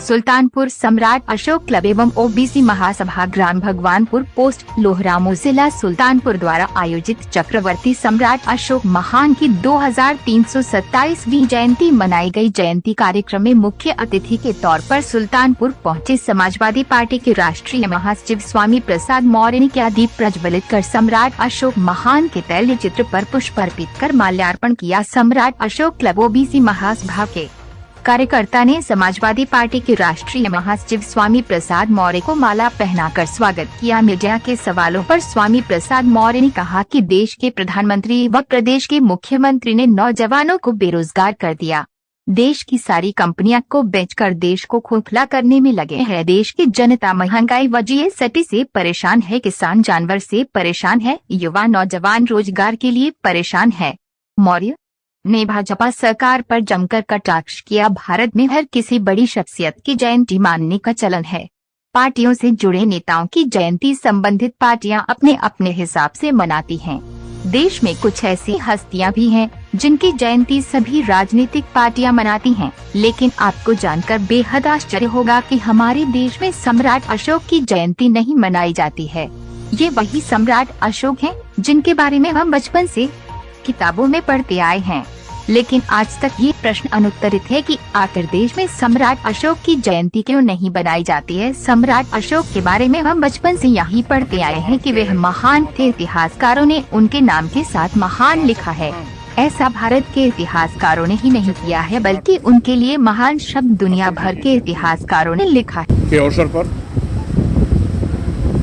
सुल्तानपुर सम्राट अशोक क्लब एवं ओबीसी महासभा ग्राम भगवानपुर पोस्ट लोहरामू जिला सुल्तानपुर द्वारा आयोजित चक्रवर्ती सम्राट अशोक महान की 2327वीं जयंती मनाई गई। जयंती कार्यक्रम में मुख्य अतिथि के तौर पर सुल्तानपुर पहुंचे समाजवादी पार्टी के राष्ट्रीय महासचिव स्वामी प्रसाद मौर्य ने क्या दीप प्रज्वलित कर सम्राट अशोक महान के तैल्य चित्र पर पुष्प अर्पित कर माल्यार्पण किया। सम्राट अशोक क्लब ओबीसी महासभा के कार्यकर्ता ने समाजवादी पार्टी के राष्ट्रीय महासचिव स्वामी प्रसाद मौर्य को माला पहनाकर स्वागत किया। मीडिया के सवालों पर स्वामी प्रसाद मौर्य ने कहा कि देश के प्रधानमंत्री व प्रदेश के मुख्यमंत्री ने नौजवानों को बेरोजगार कर दिया। देश की सारी कंपनियां को बेचकर देश को खोखला करने में लगे हैं। देश की जनता महंगाई व जीएसटी से परेशान है, किसान जानवर से परेशान है, युवा नौजवान रोजगार के लिए परेशान है। मौर्य ने भाजपा सरकार पर जमकर कटाक्ष किया। भारत में हर किसी बड़ी शख्सियत की जयंती मानने का चलन है। पार्टियों से जुड़े नेताओं की जयंती संबंधित पार्टियां अपने अपने हिसाब से मनाती हैं। देश में कुछ ऐसी हस्तियां भी हैं जिनकी जयंती सभी राजनीतिक पार्टियां मनाती हैं, लेकिन आपको जानकर बेहद आश्चर्य होगा कि हमारे देश में सम्राट अशोक की जयंती नहीं मनाई जाती है। ये वही सम्राट अशोक हैं जिनके बारे में हम बचपन से किताबों में पढ़ते आए हैं, लेकिन आज तक ये प्रश्न अनुत्तरित है कि आखिर देश में सम्राट अशोक की जयंती क्यों नहीं बनाई जाती है। सम्राट अशोक के बारे में हम बचपन से यही पढ़ते आए हैं कि वे महान थे। इतिहासकारों ने उनके नाम के साथ महान लिखा है। ऐसा भारत के इतिहासकारों ने ही नहीं किया है, बल्कि उनके लिए महान शब्द दुनिया भर के इतिहासकारों ने लिखा है। के अवसर पर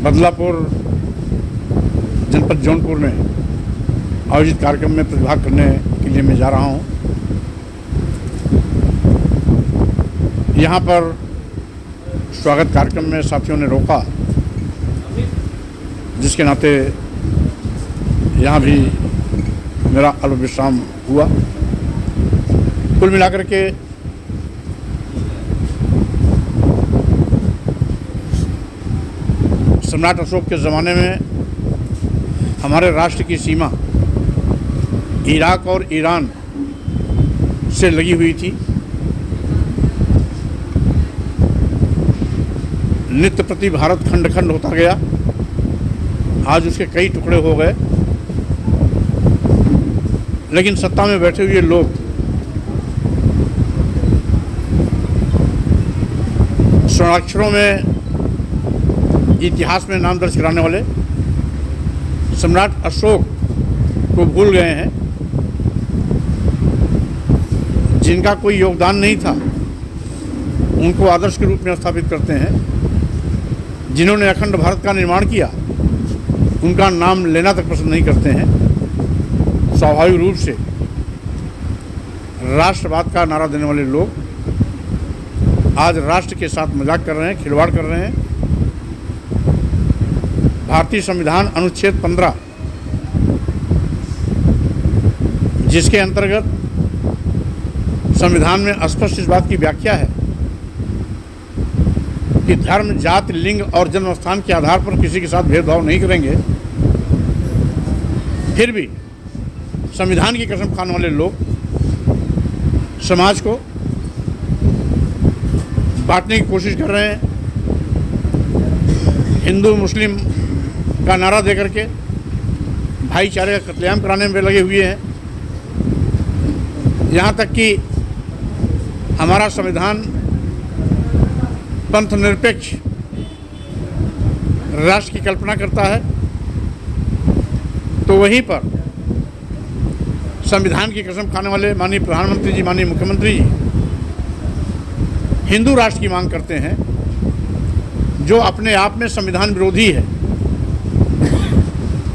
बदलापुर जनपद जौनपुर में आयोजित कार्यक्रम में प्रतिभाग करने के लिए मैं जा रहा हूं। यहां पर स्वागत कार्यक्रम में साथियों ने रोका, जिसके नाते यहां भी मेरा अल्प विश्राम हुआ। कुल मिलाकर के सम्राट अशोक के ज़माने में हमारे राष्ट्र की सीमा इराक और ईरान से लगी हुई थी। नित्य प्रति भारत खंड खंड होता गया। आज उसके कई टुकड़े हो गए, लेकिन सत्ता में बैठे हुए लोग स्वर्णाक्षरों में इतिहास में नाम दर्ज कराने वाले सम्राट अशोक को भूल गए हैं, जिनका कोई योगदान नहीं था उनको आदर्श के रूप में स्थापित करते हैं। जिन्होंने अखंड भारत का निर्माण किया उनका नाम लेना तक पसंद नहीं करते हैं। स्वाभाविक रूप से राष्ट्रवाद का नारा देने वाले लोग आज राष्ट्र के साथ मजाक कर रहे हैं, खिलवाड़ कर रहे हैं। भारतीय संविधान अनुच्छेद 15, जिसके अंतर्गत संविधान में स्पष्ट इस बात की व्याख्या है कि धर्म, जाति, लिंग और जन्म स्थान के आधार पर किसी के साथ भेदभाव नहीं करेंगे। फिर भी संविधान की कसम खाने वाले लोग समाज को बांटने की कोशिश कर रहे हैं। हिंदू मुस्लिम का नारा देकर के भाईचारे का कत्लेआम कराने में लगे हुए हैं। यहाँ तक कि हमारा संविधान पंथ निरपेक्ष राष्ट्र की कल्पना करता है, तो वहीं पर संविधान की कसम खाने वाले माननीय प्रधानमंत्री जी, माननीय मुख्यमंत्री जी हिंदू राष्ट्र की मांग करते हैं, जो अपने आप में संविधान विरोधी है।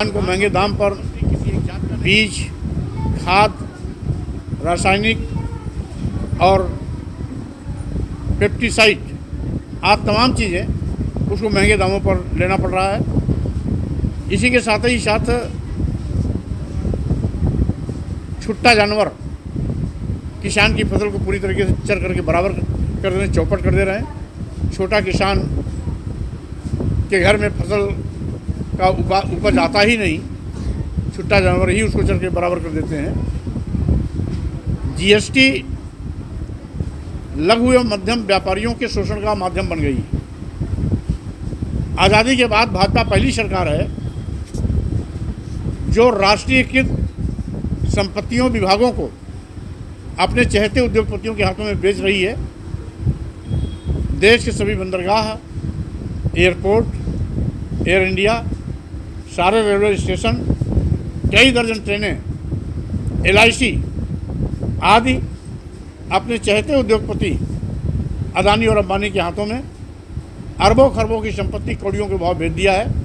को महंगे दाम पर बीज, खाद, रासायनिक और पेस्टिसाइड आप तमाम चीज़ें उसको महंगे दामों पर लेना पड़ रहा है। इसी के साथ ही साथ छुट्टा जानवर किसान की फसल को पूरी तरीके से चर करके बराबर कर दे रहे हैं, चौपट कर दे रहे हैं। छोटा किसान के घर में फसल का उपज आता ही नहीं, छुट्टा जानवर ही उसको चर के बराबर कर देते हैं। जीएसटी लघु एवं मध्यम व्यापारियों के शोषण का माध्यम बन गई। आज़ादी के बाद भाजपा पहली सरकार है जो राष्ट्रीयकृत संपत्तियों विभागों को अपने चहेते उद्योगपतियों के हाथों में बेच रही है। देश के सभी बंदरगाह, एयरपोर्ट, एयर इंडिया, सारे रेलवे स्टेशन, कई दर्जन ट्रेनें, LIC आदि अपने चहेते उद्योगपति अदानी और अंबानी के हाथों में अरबों खरबों की संपत्ति कौड़ियों के भाव बेच दिया है।